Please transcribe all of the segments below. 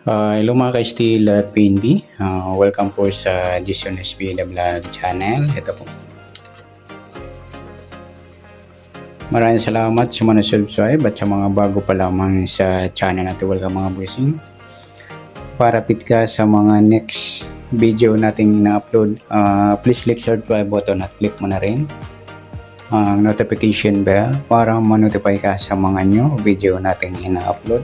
Hello mga ka-Steel at PNB. Welcome po sa Jason SB Vlog channel. Ito po. Maraming salamat sa mga subscribe at sa mga bago pa lamang sa channel natin. Welcome mga bossing. Para pit ka sa mga next video nating na-upload, please click subscribe button at click mo na rin ang notification bell para ma-notify ka sa mga new video nating ina-upload.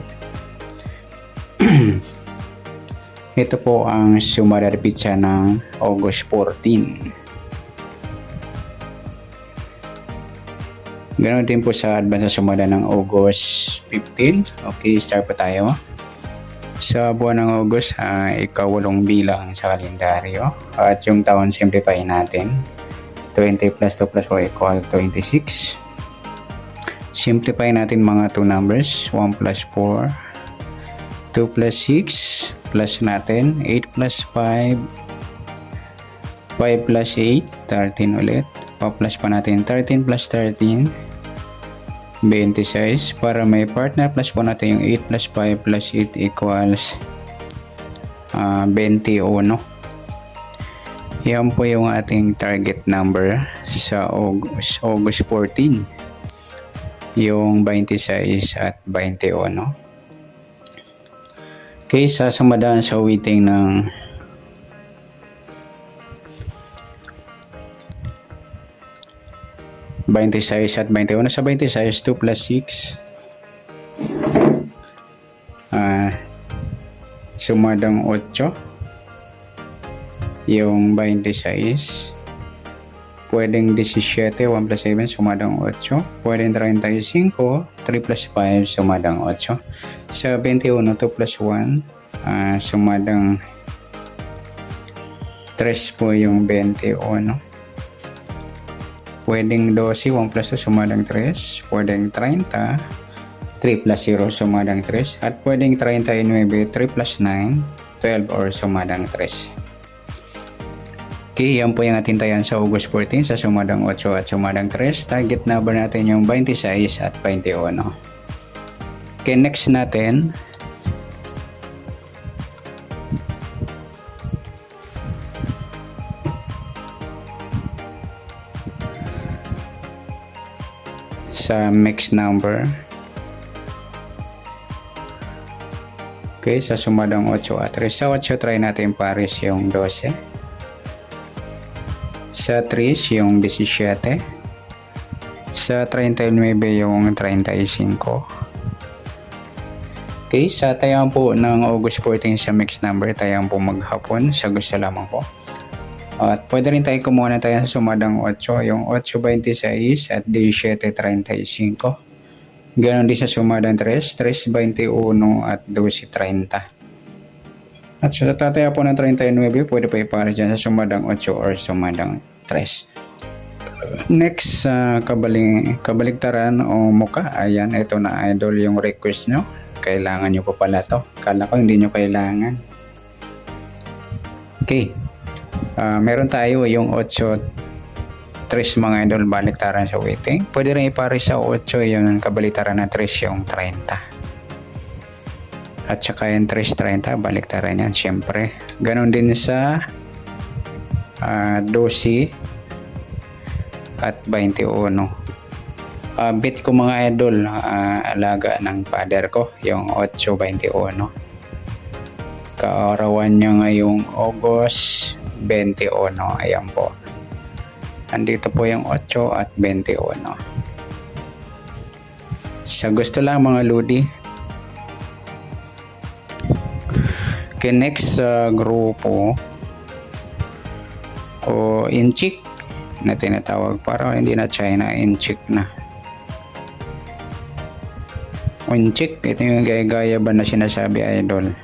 Ito po ang summary pizza ng August 14. Ganoon din po sa advance na sumada ng August 15. Okay, start po tayo. Sa buwan ng August, ika-8 bilang sa kalendaryo. At yung taon, simplify natin. 20 plus 2 plus 4 equal 26. Simplify natin mga 2 numbers. 1 plus 4. 2 plus 6. Plus natin 8 plus 5 5 plus 8 13 ulit, pa-plus pa natin 13 plus 13 26, para may partner plus po natin yung 8 plus 5 plus 8 equals 21. Yan po yung ating target number sa August 14, yung 26 at 21. Okay, sasamadaan sa weighting ng (26) at 21. Sa 26, 2 plus 6 sumadang 8. Yung 26 pwedeng 17, 1 plus 7 sumadang 8. Pwedeng 35, 3 plus 5 sumadang 8. Sa 21, 2 plus 1 sumadang 3 po yung 21. Pwedeng 12, 1 plus 2 sumadang 3. Pwedeng 30, 3 plus 0 sumadang 3. At pwedeng 39, 3 plus 9, 12 or sumadang 3. Okay, yan po yung ating tayan sa August 14 sa sumadang 8 at sumadang 3. Target number natin yung 26 at 21. Okay, next natin. Sa mixed number. Okay, sa sumadang 8 at 3. Sa 8, try natin pares yung 12. Sa 3 yung 17. Sa 39 yung 35. Okay, sa tayang po ng August 14 sa mixed number, tayang po maghapon sa gusto lamang po. At pwede rin tayo kumuha na tayo sa sumadang 8, yung 8.26 at 17.35. Ganon din sa sumadang 3, 3.21 at 12.30. At sa tataya po ng 39, pwede pa ipares dyan sa sumadang 8 or sumadang 3. Next, kabaligtaran o muka. Ayan, ito na idol yung request nyo. Kailangan nyo pa pala to. Kala ko hindi nyo kailangan. Okay. Meron tayo yung 8, 3 mga idol, baliktaran sa weighting. Pwede rin ipares sa 8 yung kabaliktaran na 3 yung 30. At saka yung 3.30, baliktaran yan syempre. Ganon din sa 12 at 21. Bit ko mga idol, alaga ng father ko, yung 8.21. Kaarawan niya ngayong August 21. Ayan po. Andito po yung 8 at 21. Sa gusto lang mga ludi. Okay, next grupo o inchik na tinatawag, para hindi na China, inchik na. Inchik, ito yung gaya-gaya ba na sinasabi idol.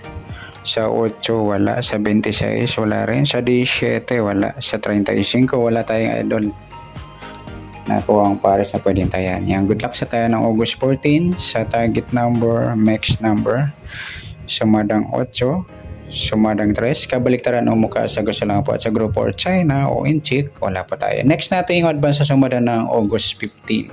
Sa 8 wala, sa 26 wala rin, sa 17 wala, sa 35 wala tayong idol. Nakuha ang pares na pwedeng tayan. Yan, good luck sa tayo ng August 14 sa target number, max number, sumadang 8, sumadang 3, kabaliktaran o mukha sa gusto lang po, at sa grupo or China o inchik, wala pa tayo. Next natin yung advance sa sumadang ng August 15.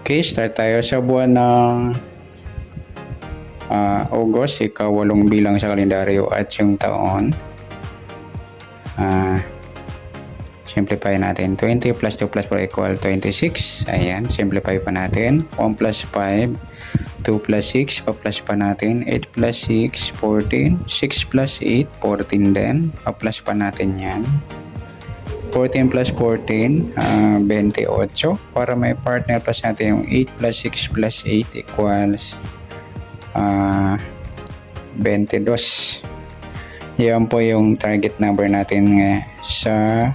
Okay, start tayo sa buwan ng August, ika-8 bilang sa kalendaryo at yung taon. Simplify natin. 20 plus 2 plus 4 equal 26. Ayan, simplify pa natin. 1 plus 5, 2 plus 6, pa-plus pa natin. 8 plus 6, 14. 6 plus 8, 14 din. Pa-plus pa natin yan. 14 plus 14, 28. Para may partner plus natin yung 8 plus 6 plus 8 equals 22. Yan po yung target number natin sa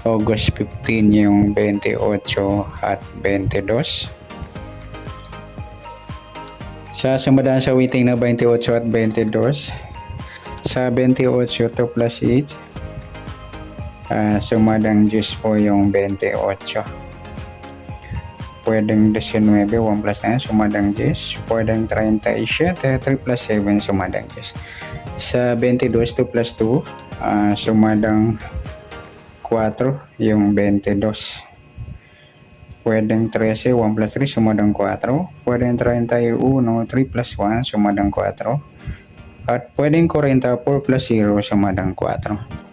August 15, yung 28 at 22. Sa sumadaan sa waiting na 28 at 22, sa 28 2 plus 8, sumadang 10 po yung 28. Pwedeng 19, 1 plus 9, sumadang 10. Pwedeng 37, 3 plus 7, sumadang 10. Sa 22, 2 plus 2, sumadang 4, yung 22. Pwedeng 13, 1 plus 3, sumadang 4. Pwedeng 31, 3 plus 1, sumadang 4. At pwedeng 44 plus 0, sumadang 4.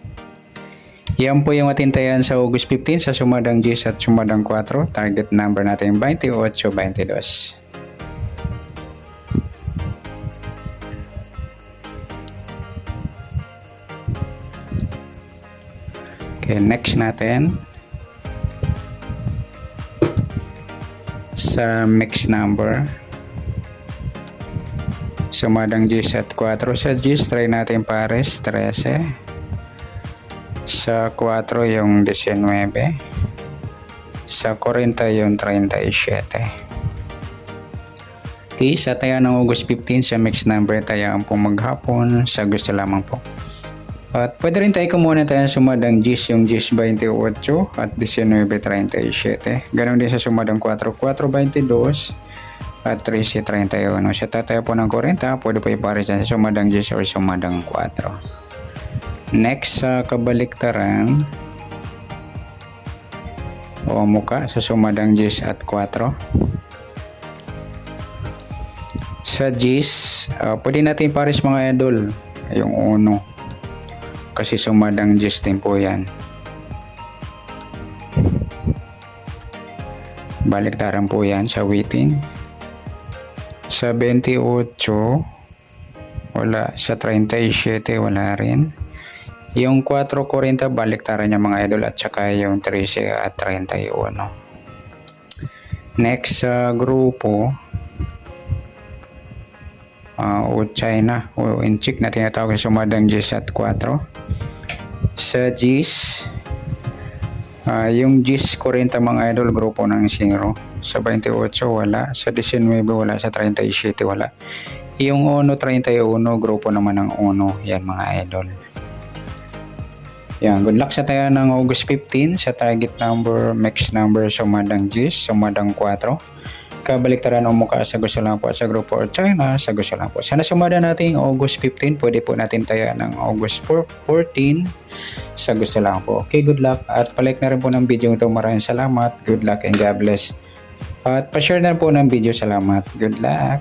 Yan po yung atintayan sa August 15 sa sumadang 10 at sumadang 4. Target number natin 28-22. Okay, next natin. Sa mixed number. Sumadang 10 at 4. Sa 10, try natin pares 13. Sa 4 yung 19. Sa 40 yung 37. Okay, sa taya ng August 15 sa mixed number, tayaan po maghapon sa gusto lamang po. At pwede rin tayo kumuha tayo sumadang 10, yung 10-28 at 19-37. Ganon din sa sumadang 4, 4-22 at 13-31. Sa tataya po ng 40, pwede po ipares sa sumadang 10 o sumadang 4. Next, sa kabaliktaran o muka sa sumadang 10 at 4. Sa 10, pwede natin pares mga idol yung 1 kasi sumadang 10 din po yan. Baliktaran po yan sa waiting. Sa 28 wala, sa 37 wala rin. Yung 4:40 baliktaran niya mga idol at saka yung 13 at 31. Next sa grupo o China o inchik na tinatawag sa sumadang 10 at 4. Sa 10, yung 10:40 mga idol grupo ng 0. Sa 28 wala, sa 19 wala, sa 37 wala. Yung 1:31 grupo naman ng 1. Yan mga idol. Yan, good luck sa tayo ng August 15 sa target number, mixed number, sumadang 10, sumadang 4. Kabaliktaran o mukha sa gusto lang po at sa grupo or China sa gusto lang po. Sana sumada natin August 15, pwede po natin tayo ng August 14 sa gusto lang po. Okay, good luck at palike na rin po ng video ito. Maraming salamat, good luck and God bless. At pa-share na rin po ng video, salamat, good luck.